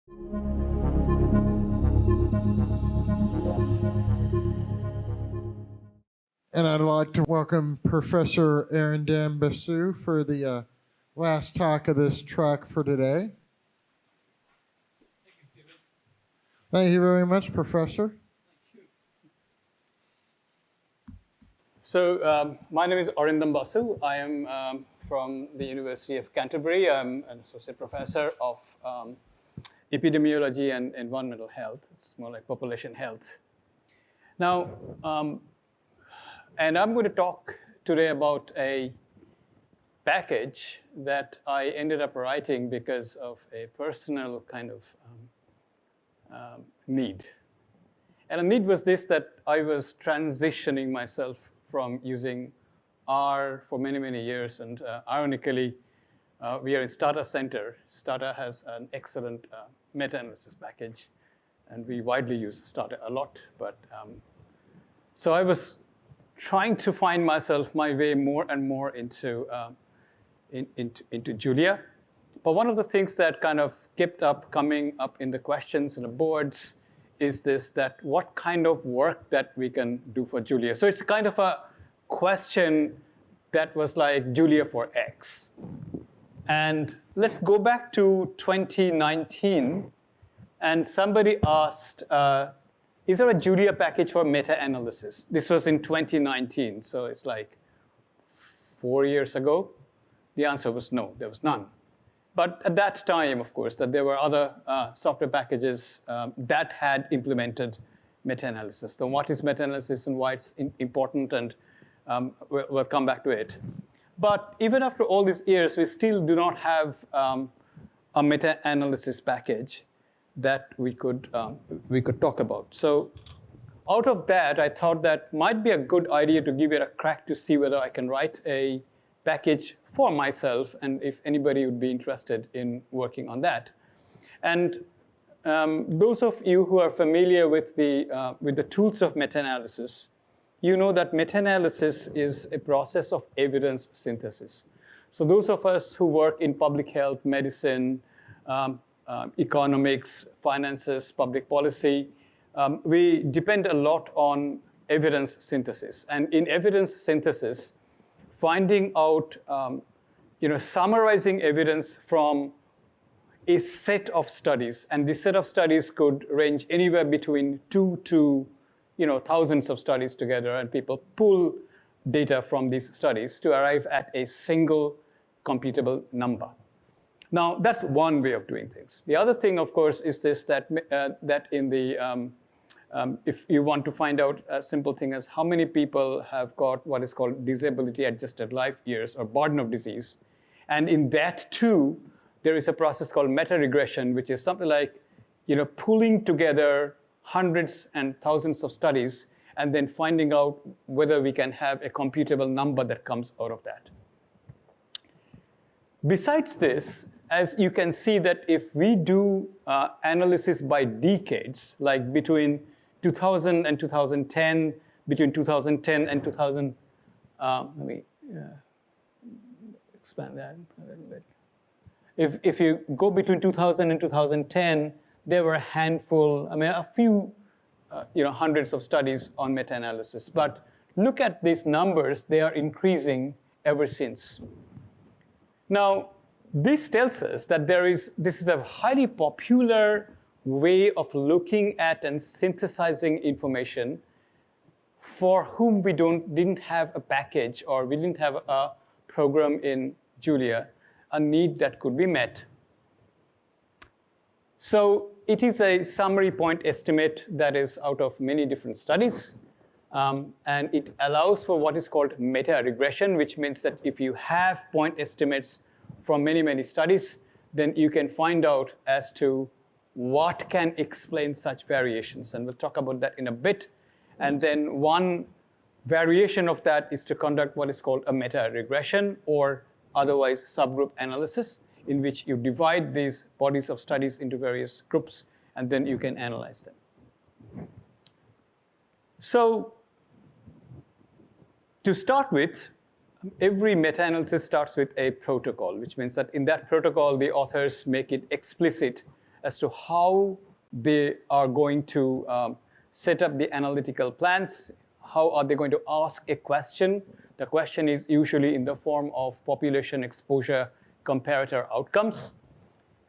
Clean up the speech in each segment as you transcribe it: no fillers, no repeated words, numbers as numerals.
And I'd like to welcome Professor Arindam Basu for the last talk of this track for today. Thank you, Stephen. Thank you very much, Professor. Thank you. So my name is Arindam Basu. I am from the University of Canterbury. I'm an associate professor of epidemiology and environmental health. It's more like population health. Now, and I'm going to talk today about a package that I ended up writing because of a personal kind of need. And the need was this, that I was transitioning myself from using R for many, many years. And ironically, we are in Stata Center. Stata has an excellent meta-analysis package. And we widely use Stata a lot. But so I was trying to find my way more and more into Julia. But one of the things that kind of kept coming up in the questions and the boards is this, that what kind of work that we can do for Julia. So it's kind of a question that was like Julia for X. And let's go back to 2019. And somebody asked, is there a Julia package for meta-analysis? This was in 2019, so it's like 4 years ago. The answer was no, there was none. But at that time, of course, that there were other software packages that had implemented meta-analysis. So what is meta-analysis and why it's important, and we'll come back to it. But even after all these years, we still do not have a meta-analysis package that we could talk about. So out of that, I thought that might be a good idea to give it a crack to see whether I can write a package for myself, and if anybody would be interested in working on that. And those of you who are familiar with the tools of meta-analysis, you know that meta-analysis is a process of evidence synthesis. So those of us who work in public health, medicine, economics, finances, public policy, we depend a lot on evidence synthesis. And in evidence synthesis, finding out, summarizing evidence from a set of studies, and this set of studies could range anywhere between 2 to thousands of studies together, and people pull data from these studies to arrive at a single computable number. Now, that's one way of doing things. The other thing, of course, is this, that in the, if you want to find out a simple thing as how many people have got what is called disability-adjusted life years, or burden of disease. And in that, too, there is a process called meta-regression, which is something like pulling together hundreds and thousands of studies and then finding out whether we can have a computable number that comes out of that. Besides this, as you can see that if we do analysis by decades, like between 2000 and 2010, between 2010 and 2000, let me expand that a little bit. If you go between 2000 and 2010, there were a handful, a few, hundreds of studies on meta-analysis. But look at these numbers, they are increasing ever since. Now, this tells us that this is a highly popular way of looking at and synthesizing information for whom we didn't have a package, or we didn't have a program in Julia, a need that could be met. So it is a summary point estimate that is out of many different studies. And it allows for what is called meta-regression, which means that if you have point estimates from many, many studies, then you can find out as to what can explain such variations. And we'll talk about that in a bit. And then one variation of that is to conduct what is called a meta-regression, or otherwise subgroup analysis, in which you divide these bodies of studies into various groups, and then you can analyze them. So to start with, every meta-analysis starts with a protocol, which means that in that protocol, the authors make it explicit as to how they are going to set up the analytical plans. How are they going to ask a question? The question is usually in the form of population exposure comparator outcomes.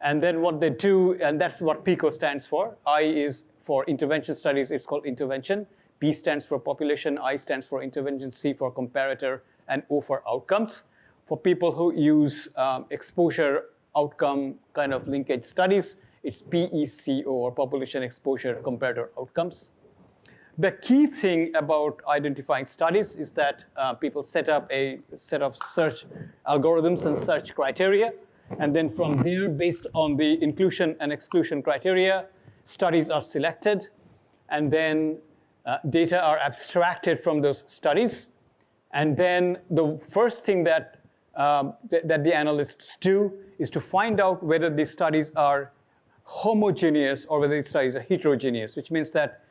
And then what they do, and that's what PICO stands for. I is for intervention studies, it's called intervention. P stands for population, I stands for intervention, C for comparator, and O for outcomes. For people who use exposure outcome kind of linkage studies, it's PECO, or population exposure comparator outcomes. The key thing about identifying studies is that people set up a set of search algorithms and search criteria. And then from there, based on the inclusion and exclusion criteria, studies are selected. And then data are abstracted from those studies. And then the first thing that the analysts do is to find out whether these studies are homogeneous or whether these studies are heterogeneous, which means that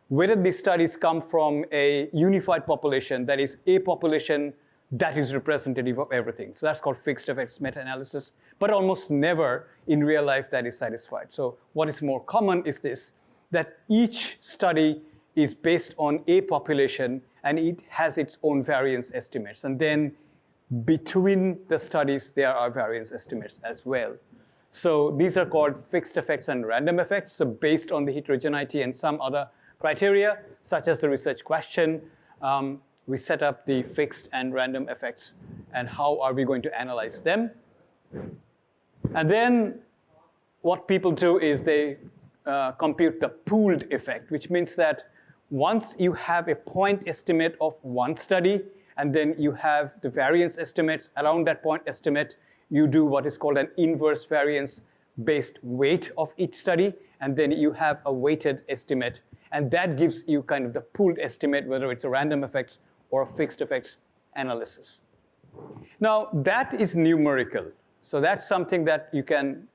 whether these studies come from a unified population, that is a population that is representative of everything. So that's called fixed effects meta-analysis, but almost never in real life that is satisfied. So what is more common is this, that each study is based on a population and it has its own variance estimates. And then between the studies, there are variance estimates as well. So these are called fixed effects and random effects. So based on the heterogeneity and some other criteria, such as the research question, we set up the fixed and random effects and how are we going to analyze them. And then what people do is they compute the pooled effect, which means that once you have a point estimate of one study, and then you have the variance estimates around that point estimate, you do what is called an inverse variance-based weight of each study, and then you have a weighted estimate. And that gives you kind of the pooled estimate, whether it's a random effects or a fixed effects analysis. Now, that is numerical. So that's something that you can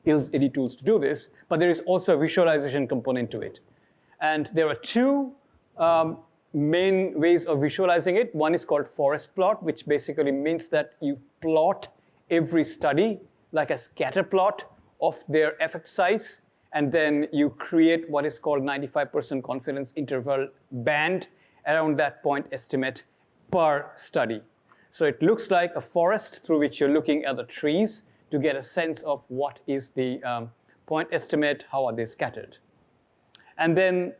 use any tools to do this, but there is also a visualization component to it. And there are two main ways of visualizing it. One is called forest plot, which basically means that you plot every study like a scatter plot of their effect size, and then you create what is called 95% confidence interval band around that point estimate per study. So it looks like a forest through which you're looking at the trees to get a sense of what is the point estimate, how are they scattered. And then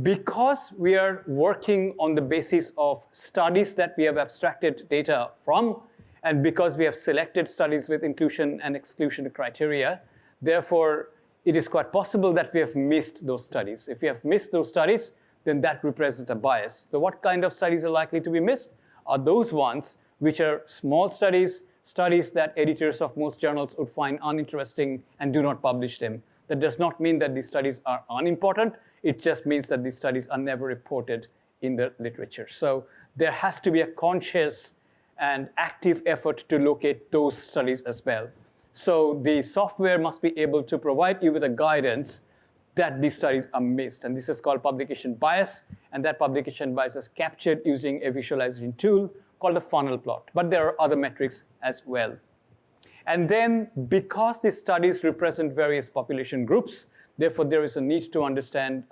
because we are working on the basis of studies that we have abstracted data from, and because we have selected studies with inclusion and exclusion criteria, therefore, it is quite possible that we have missed those studies. If we have missed those studies, then that represents a bias. So what kind of studies are likely to be missed? Are those ones which are small studies, studies that editors of most journals would find uninteresting and do not publish them. That does not mean that these studies are unimportant. It just means that these studies are never reported in the literature. So there has to be a conscious and active effort to locate those studies as well. So the software must be able to provide you with a guidance that these studies are missed. And this is called publication bias. And that publication bias is captured using a visualization tool called a funnel plot. But there are other metrics as well. And then because these studies represent various population groups, therefore there is a need to understand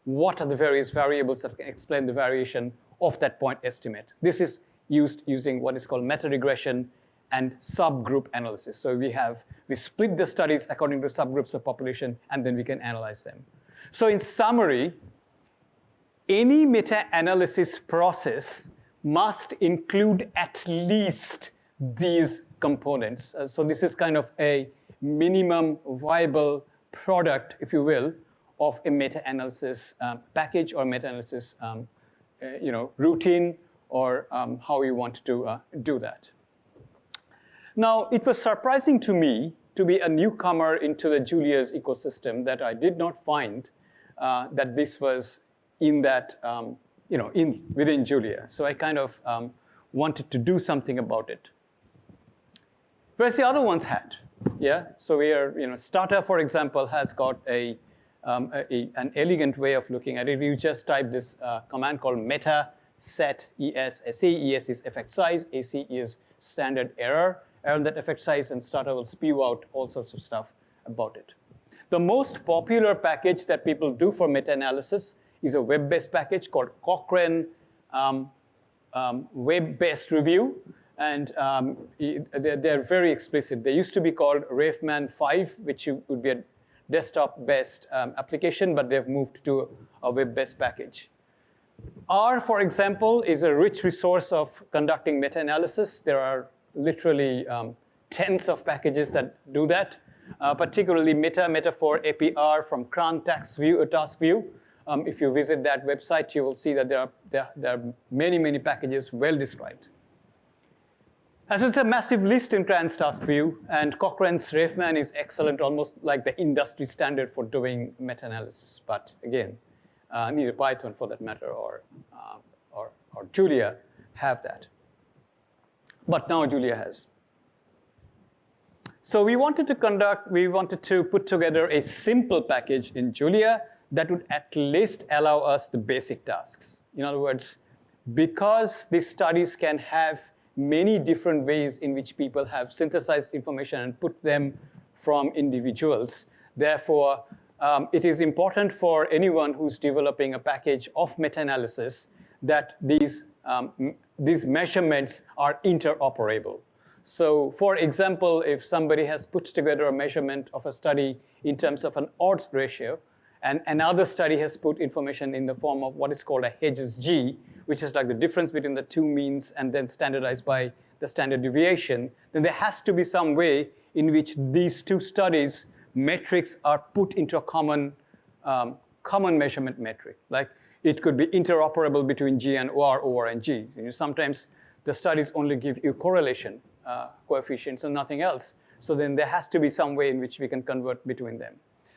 what are the various variables that can explain the variation of that point estimate. This is used using what is called meta-regression and subgroup analysis. So we split the studies according to subgroups of population, and then we can analyze them. So in summary, any meta-analysis process must include at least these components. So this is kind of a minimum viable product, if you will, of a meta-analysis package or meta-analysis routine, or how you want to do that. Now, it was surprising to me to be a newcomer into the Julia's ecosystem that I did not find that this was in that, within Julia. So I kind of wanted to do something about it. Whereas the other ones had, yeah? So we are, Starter, for example, has got an elegant way of looking at it. You just type this command called meta set ES, SE. ES is effect size, AC is standard error, around that effect size, and Starter will spew out all sorts of stuff about it. The most popular package that people do for meta-analysis is a web-based package called Cochrane Web-Based Review. And they're very explicit. They used to be called Rafeman 5, which would be a desktop-based application, but they've moved to a web-based package. R, for example, is a rich resource of conducting meta-analysis. There are literally tens of packages that do that, particularly Metaphor APR from Cran Task View. If you visit that website, you will see that there are many, many packages well described. As it's a massive list in Cran's Task View, and Cochrane's Rafeman is excellent, almost like the industry standard for doing meta-analysis. But again, neither Python, for that matter, or Julia have that. But now Julia has. So we wanted to put together a simple package in Julia that would at least allow us the basic tasks. In other words, because these studies can have many different ways in which people have synthesized information and put them from individuals. Therefore, it is important for anyone who's developing a package of meta-analysis that these measurements are interoperable. So for example, if somebody has put together a measurement of a study in terms of an odds ratio, and another study has put information in the form of what is called a Hedges G, which is like the difference between the two means and then standardized by the standard deviation, then there has to be some way in which these two studies' metrics are put into a common measurement metric. Like it could be interoperable between G and OR and G. Sometimes the studies only give you correlation coefficients and nothing else. So then there has to be some way in which we can convert between them.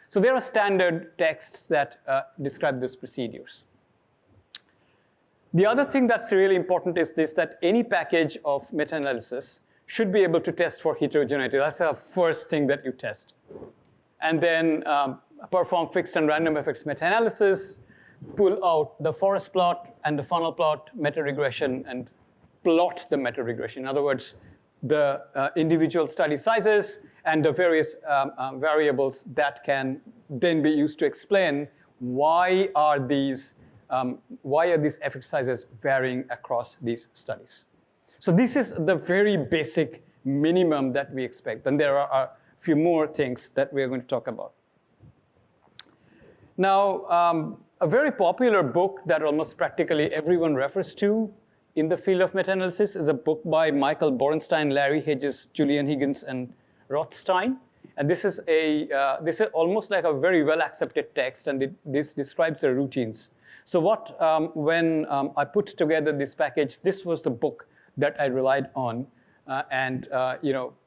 So there are standard texts that describe these procedures. The other thing that's really important is this, that any package of meta-analysis should be able to test for heterogeneity. That's the first thing that you test. And then perform fixed and random effects meta-analysis, pull out the forest plot and the funnel plot, meta-regression, and plot the meta-regression. In other words, the individual study sizes and the various variables that can then be used to explain why are these effect sizes varying across these studies. So this is the very basic minimum that we expect. And there are a few more things that we're going to talk about. Now, a very popular book that almost practically everyone refers to in the field of meta-analysis is a book by Michael Borenstein, Larry Hedges, Julian Higgins, and Rothstein. And this is almost like a very well-accepted text, and this describes the routines. So when I put together this package, this was the book that I relied on and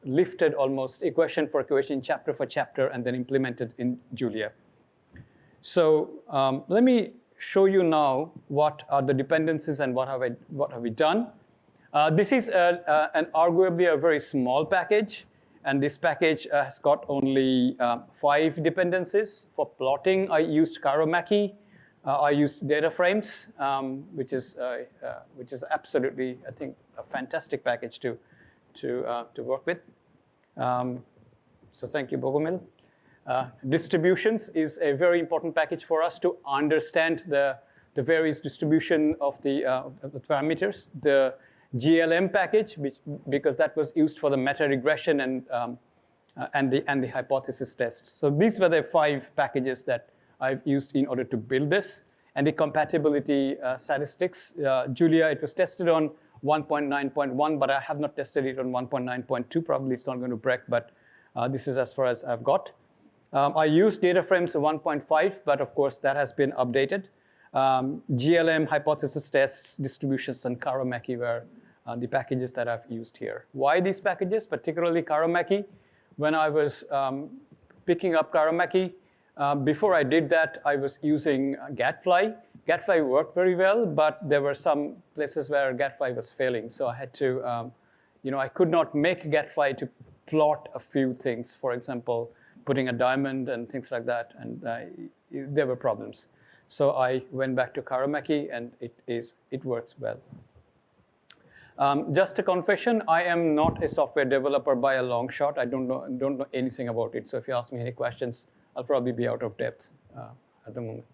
lifted almost equation for equation, chapter for chapter, and then implemented in Julia. So let me show you now what are the dependencies and what have we done. This is arguably a very small package, and this package has got only 5 dependencies. For plotting, I used Karamaki. I used data frames, which is absolutely, I think, a fantastic package to work with. So thank you, Bogomil. Distributions is a very important package for us to understand the various distribution of the parameters. The GLM package, because that was used for the meta-regression and the hypothesis tests. So these were the 5 packages that I've used in order to build this. And the compatibility statistics, Julia, it was tested on 1.9.1, but I have not tested it on 1.9.2. Probably it's not going to break, but this is as far as I've got. I used data frames 1.5, but of course that has been updated. GLM, hypothesis tests, distributions, and Karamaki were the packages that I've used here. Why these packages, particularly Karamaki? When I was picking up Karamaki, before I did that, I was using Gadfly. Gadfly worked very well, but there were some places where Gadfly was failing. So I had to, I could not make Gadfly to plot a few things. For example, putting a diamond and things like that, and there were problems. So I went back to Karamaki, and it works well. Just a confession, I am not a software developer by a long shot. I don't know anything about it. So if you ask me any questions, I'll probably be out of depth at the moment.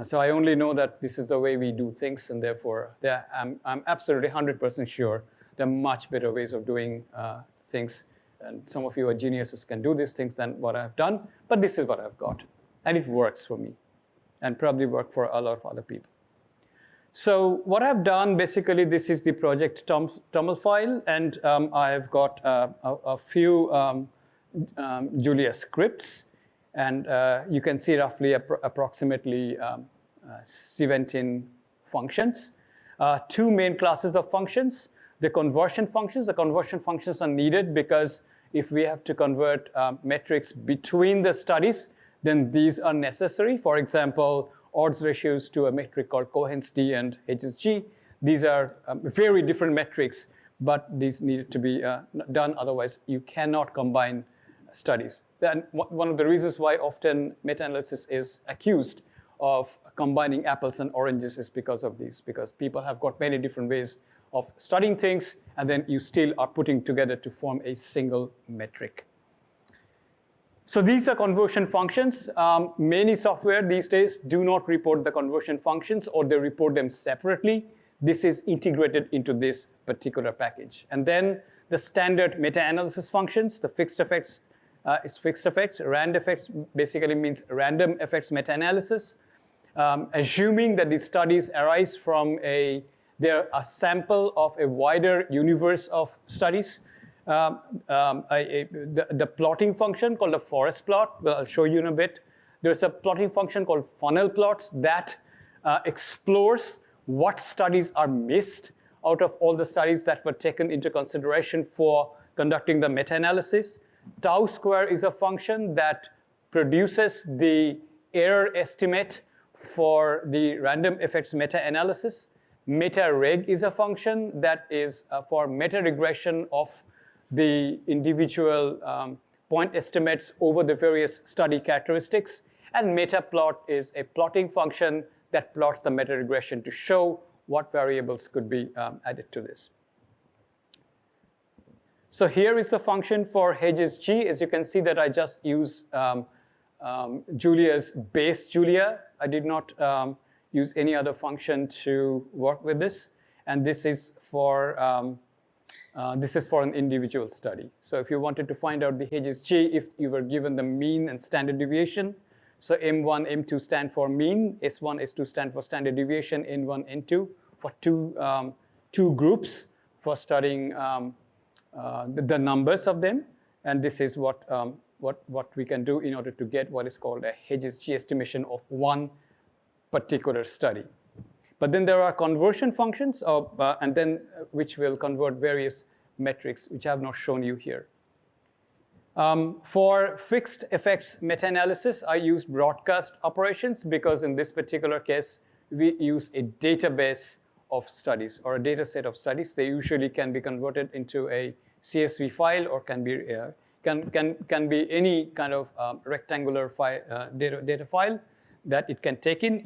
So I only know that this is the way we do things, and therefore I'm absolutely 100% sure there are much better ways of doing things. And some of you are geniuses can do these things than what I've done, but this is what I've got. And it works for me, and probably work for a lot of other people. So what I've done, basically, this is the project TOML file, and I've got a few Julia scripts, and you can see roughly approximately 17 functions. Two main classes of functions. The conversion functions. The conversion functions are needed because if we have to convert metrics between the studies, then these are necessary. For example, odds ratios to a metric called Cohen's d and HSG. These are very different metrics, but these needed to be done. Otherwise, you cannot combine studies. And one of the reasons why often meta-analysis is accused of combining apples and oranges is because of these, because people have got many different ways of studying things, and then you still are putting together to form a single metric. So these are conversion functions. Many software these days do not report the conversion functions, or they report them separately. This is integrated into this particular package. And then the standard meta-analysis functions, the fixed effects, is fixed effects. Rand effects basically means random effects meta-analysis. Assuming that these studies arise from they're a sample of a wider universe of studies. The plotting function called the forest plot, well, I'll show you in a bit. There's a plotting function called funnel plots that explores what studies are missed out of all the studies that were taken into consideration for conducting the meta-analysis. Tau square is a function that produces the error estimate for the random effects meta-analysis. Meta-reg is a function that is for meta-regression of the individual point estimates over the various study characteristics. And metaplot is a plotting function that plots the meta-regression to show what variables could be added to this. So here is the function for HSG. As you can see that I just use Julia's base Julia. I did not use any other function to work with this. And this is for an individual study. So if you wanted to find out the HSG, if you were given the mean and standard deviation, so M1, M2 stand for mean, S1, S2 stand for standard deviation, N1, N2 for two groups for studying the numbers of them. And this is what we can do in order to get what is called a HSG estimation of one particular study. But then there are conversion functions, and then which will convert various metrics, which I have not shown you here. For fixed effects meta-analysis, I used broadcast operations because in this particular case, we use a database of studies or a data set of studies. They usually can be converted into a CSV file or can be any kind of rectangular data file that it can take in.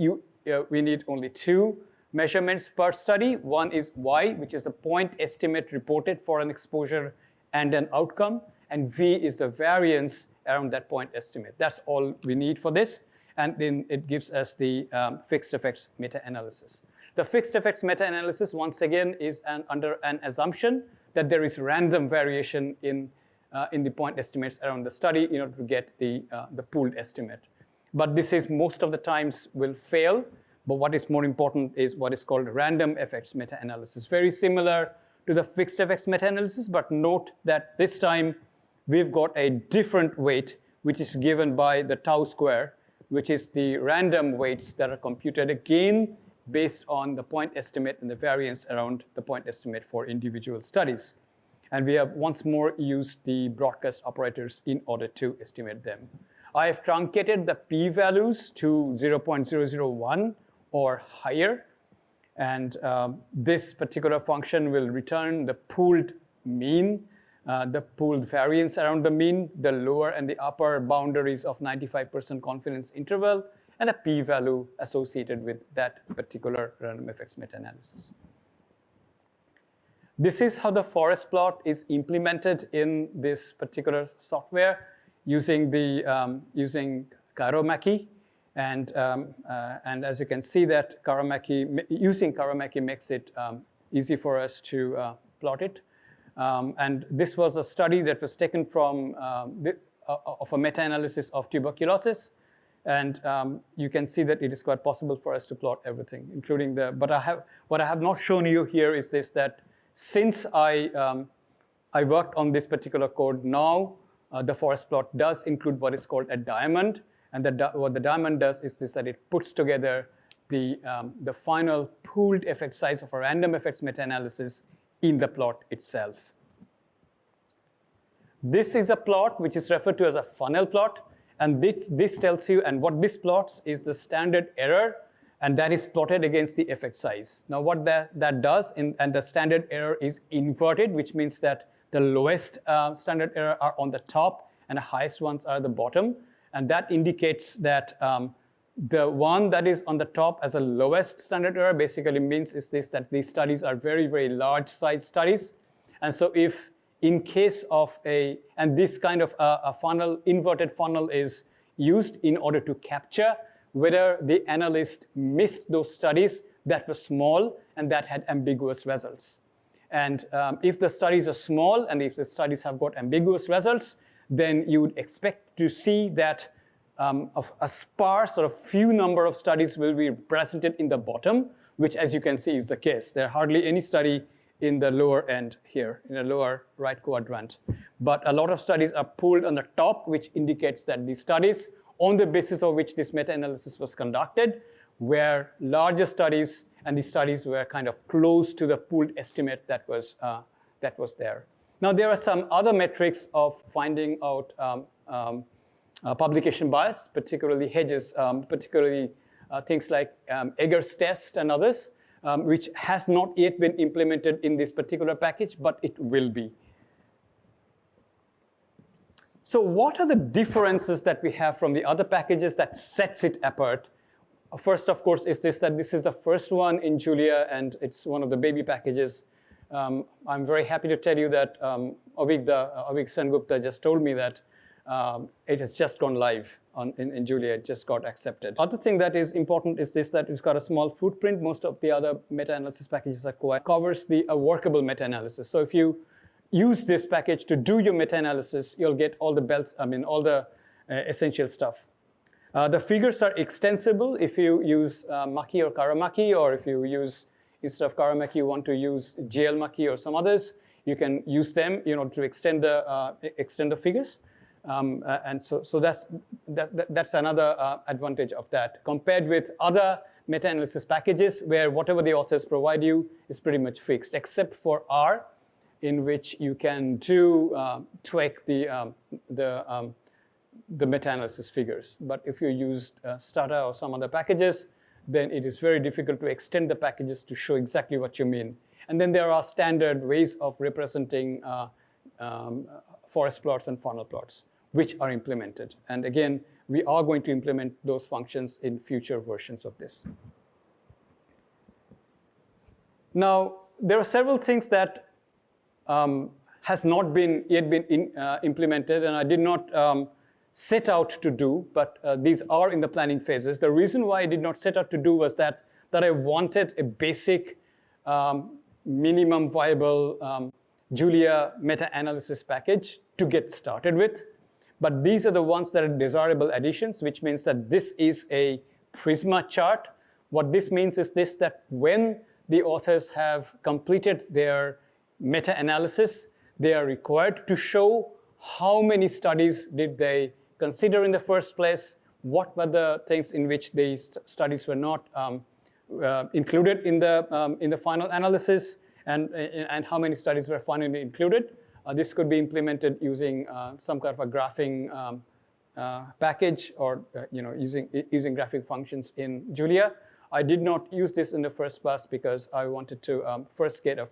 We need only two measurements per study. One is Y, which is the point estimate reported for an exposure and an outcome. And V is the variance around that point estimate. That's all we need for this. And then it gives us the fixed effects meta-analysis. The fixed effects meta-analysis, once again, is under an assumption that there is random variation in the point estimates around the study in order to get the pooled estimate. But this is most of the times will fail. But what is more important is what is called random effects meta-analysis. Very similar to the fixed effects meta-analysis, but note that this time we've got a different weight, which is given by the tau square, which is the random weights that are computed again based on the point estimate and the variance around the point estimate for individual studies. And we have once more used the broadcast operators in order to estimate them. I have truncated the p-values to 0.001 or higher. And this particular function will return the pooled mean, the pooled variance around the mean, the lower and the upper boundaries of 95% confidence interval, and a p-value associated with that particular random effects meta-analysis. This is how the forest plot is implemented in this particular software using using Kairomaki, and as you can see that using Kairomaki makes it easy for us to plot it. And this was a study that was taken from of a meta-analysis of tuberculosis. And you can see that it is quite possible for us to plot everything, including but what I have not shown you here is this, that since I worked on this particular code, now the forest plot does include what is called a diamond. And what the diamond does is this, that it puts together the final pooled effect size of a random effects meta-analysis in the plot itself. This is a plot which is referred to as a funnel plot. And this tells you, and what this plots is the standard error, and that is plotted against the effect size. Now what that does, and the standard error is inverted, which means that the lowest standard error are on the top and the highest ones are at the bottom. And that indicates that the one that is on the top as a lowest standard error basically means is this, that these studies are very, very large size studies. And so if in case of and this kind of a funnel, inverted funnel is used in order to capture whether the analyst missed those studies that were small and that had ambiguous results. And if the studies are small and if the studies have got ambiguous results, then you would expect to see that of a sparse or a few number of studies will be presented in the bottom, which as you can see is the case. There are hardly any study in the lower end here, in the lower right quadrant. But a lot of studies are pooled on the top, which indicates that these studies, on the basis of which this meta-analysis was conducted, were larger studies, and these studies were kind of close to the pooled estimate that was there. Now, there are some other metrics of finding out publication bias, particularly hedges, particularly things like Egger's test and others, which has not yet been implemented in this particular package, but it will be. So what are the differences that we have from the other packages that sets it apart? First, of course, is this, that this is the first one in Julia, and it's one of the baby packages. I'm very happy to tell you that Avik Sengupta just told me that it has just gone live in Julia. It just got accepted. Other thing that is important is this, that it's got a small footprint. Most of the other meta-analysis packages covers the workable meta-analysis. So if you use this package to do your meta-analysis, you'll get all the bells, all the essential stuff. The figures are extensible if you use Maki or Kairomaki, or if you use, instead of Kairomaki, you want to use JLMaki or some others, you can use them, to extend the figures. And so that's another advantage of that, compared with other meta-analysis packages where whatever the authors provide you is pretty much fixed, except for R, in which you can tweak the meta-analysis figures. But if you use Stata or some other packages, then it is very difficult to extend the packages to show exactly what you mean. And then there are standard ways of representing forest plots and funnel plots, which are implemented. And again, we are going to implement those functions in future versions of this. Now, there are several things that has not yet been implemented, and I did not set out to do, but these are in the planning phases. The reason why I did not set out to do was that I wanted a basic minimum viable Julia meta-analysis package to get started with. But these are the ones that are desirable additions, which means that this is a Prisma chart. What this means is this, that when the authors have completed their meta-analysis, they are required to show how many studies did they consider in the first place, what were the things in which these studies were not included in the final analysis, and how many studies were finally included. This could be implemented using some kind of a graphing package, or using graphic functions in Julia. I did not use this in the first pass because I wanted to first get a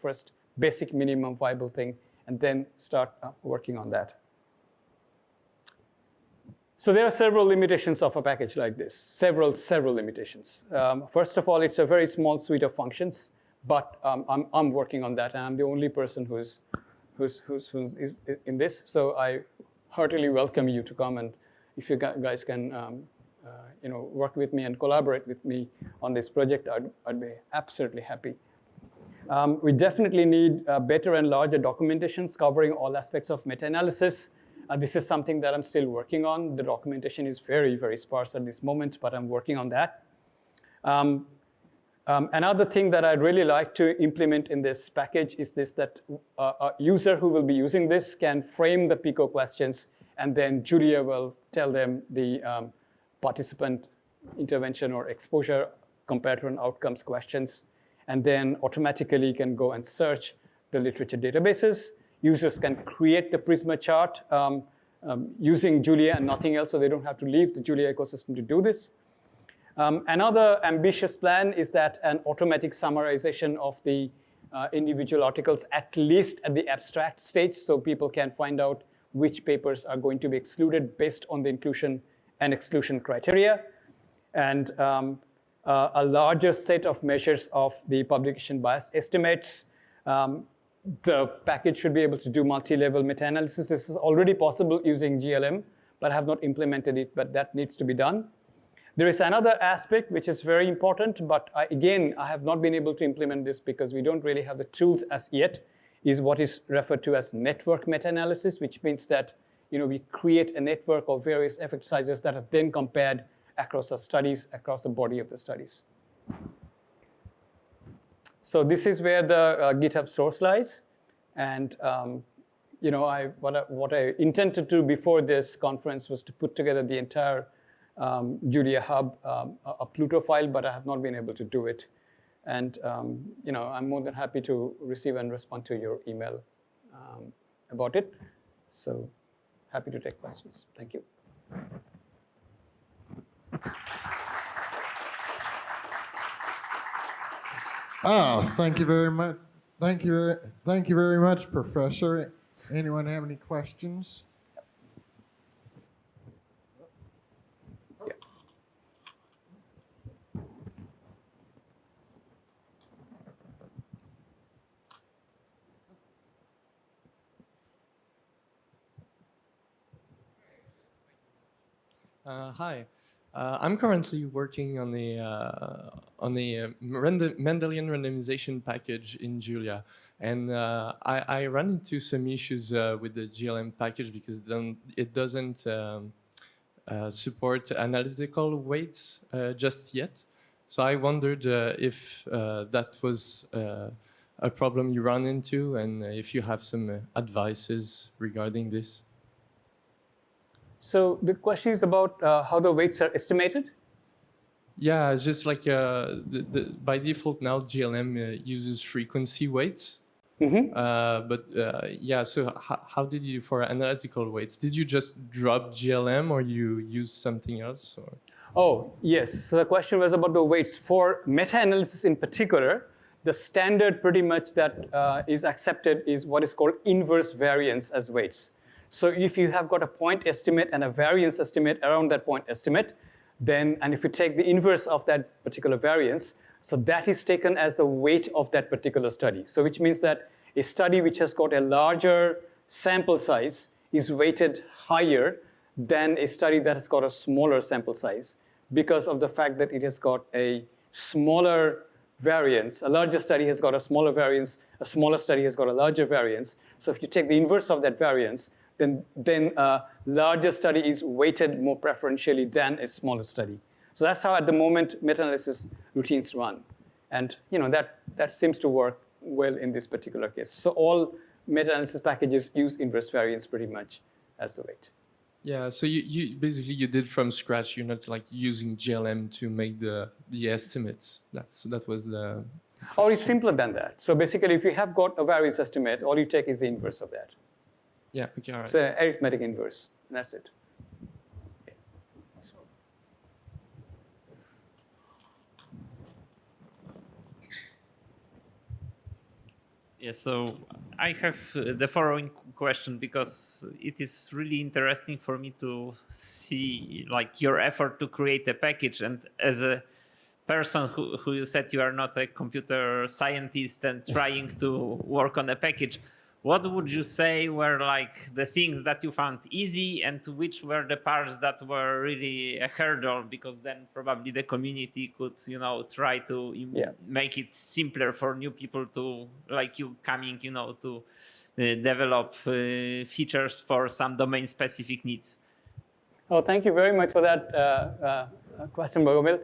basic minimum viable thing and then start working on that. So there are several limitations of a package like this, several limitations. First of all, it's a very small suite of functions, but I'm working on that, and I'm the only person who's in this. So I heartily welcome you to come, and if you guys can work with me and collaborate with me on this project, I'd be absolutely happy. We definitely need better and larger documentations covering all aspects of meta-analysis. This is something that I'm still working on. The documentation is very, very sparse at this moment, but I'm working on that. Another thing that I'd really like to implement in this package is this, that a user who will be using this can frame the PICO questions, and then Julia will tell them the participant intervention or exposure, comparator and outcomes questions, and then automatically can go and search the literature databases. Users can create the Prisma chart using Julia and nothing else, so they don't have to leave the Julia ecosystem to do this. Another ambitious plan is that an automatic summarization of the individual articles, at least at the abstract stage, so people can find out which papers are going to be excluded based on the inclusion and exclusion criteria. And a larger set of measures of the publication bias estimates. The package should be able to do multi-level meta-analysis. This is already possible using GLM, but I have not implemented it, but that needs to be done. There is another aspect which is very important, but again, I have not been able to implement this because we don't really have the tools as yet, is what is referred to as network meta-analysis, which means that we create a network of various effect sizes that are then compared across the studies, across the body of the studies. So this is where the GitHub source lies. And what I intended to do before this conference was to put together the entire Julia Hub, a Pluto file, but I have not been able to do it. And I'm more than happy to receive and respond to your email about it. So happy to take questions. Thank you. Thank you very much. Thank you very much, Professor. Anyone have any questions? Hi, I'm currently working on the Mendelian randomization package in Julia, and I run into some issues with the GLM package because it doesn't support analytical weights just yet. So I wondered if that was a problem you run into, and if you have some advices regarding this. So the question is about how the weights are estimated? Yeah, it's just like by default now GLM uses frequency weights. Mm-hmm. Yeah, so how did you, for analytical weights, did you just drop GLM or you use something else? Or? Oh, yes. So the question was about the weights. For meta-analysis in particular, the standard pretty much that is accepted is what is called inverse variance as weights. So if you have got a point estimate and a variance estimate around that point estimate, then, and if you take the inverse of that particular variance, so that is taken as the weight of that particular study. So which means that a study which has got a larger sample size is weighted higher than a study that has got a smaller sample size because of the fact that it has got a smaller variance. A larger study has got a smaller variance, a smaller study has got a larger variance. So if you take the inverse of that variance, then a larger study is weighted more preferentially than a smaller study. So that's how at the moment meta-analysis routines run. And that seems to work well in this particular case. So all meta-analysis packages use inverse variance pretty much as the weight. Yeah, so you basically you did from scratch. You're not like using GLM to make the estimates. That was the... Or it's simpler than that. So basically if you have got a variance estimate, all you take is the inverse of that. Yeah, okay, all right. So arithmetic inverse, and that's it. Yeah. Yeah, so I have the following question because it is really interesting for me to see like your effort to create a package, and as a person who you said you are not a computer scientist and trying to work on a package, what would you say were like the things that you found easy and which were the parts that were really a hurdle? Because then probably the community could, try to make it simpler for new people to, like you, coming, to develop features for some domain-specific needs. Oh, thank you very much for that question, Bogomil.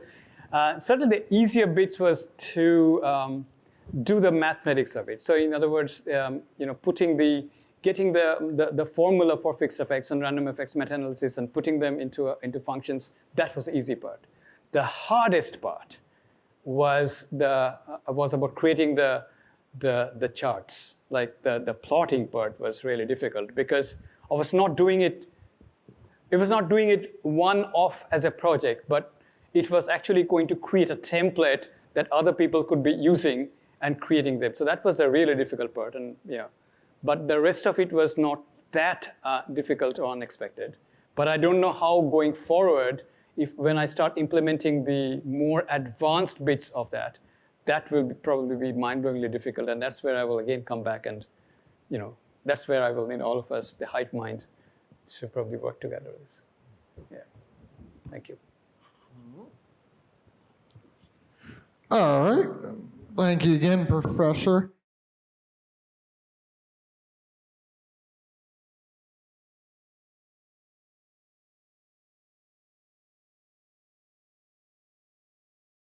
Certainly, the easier bits was to do the mathematics of it. So, in other words, getting the formula for fixed effects and random effects meta-analysis and putting them into functions. That was the easy part. The hardest part was about creating the charts. Like the plotting part was really difficult because I was not doing it. It was not doing it one-off as a project, but it was actually going to create a template that other people could be using and creating them. So that was a really difficult part, and but the rest of it was not that difficult or unexpected. But I don't know how going forward, when I start implementing the more advanced bits of that will probably be mind-blowingly difficult, and that's where I will again come back and, that's where I will need all of us, the hive mind, to probably work together with this. Yeah, thank you. All right. Thank you again, Professor.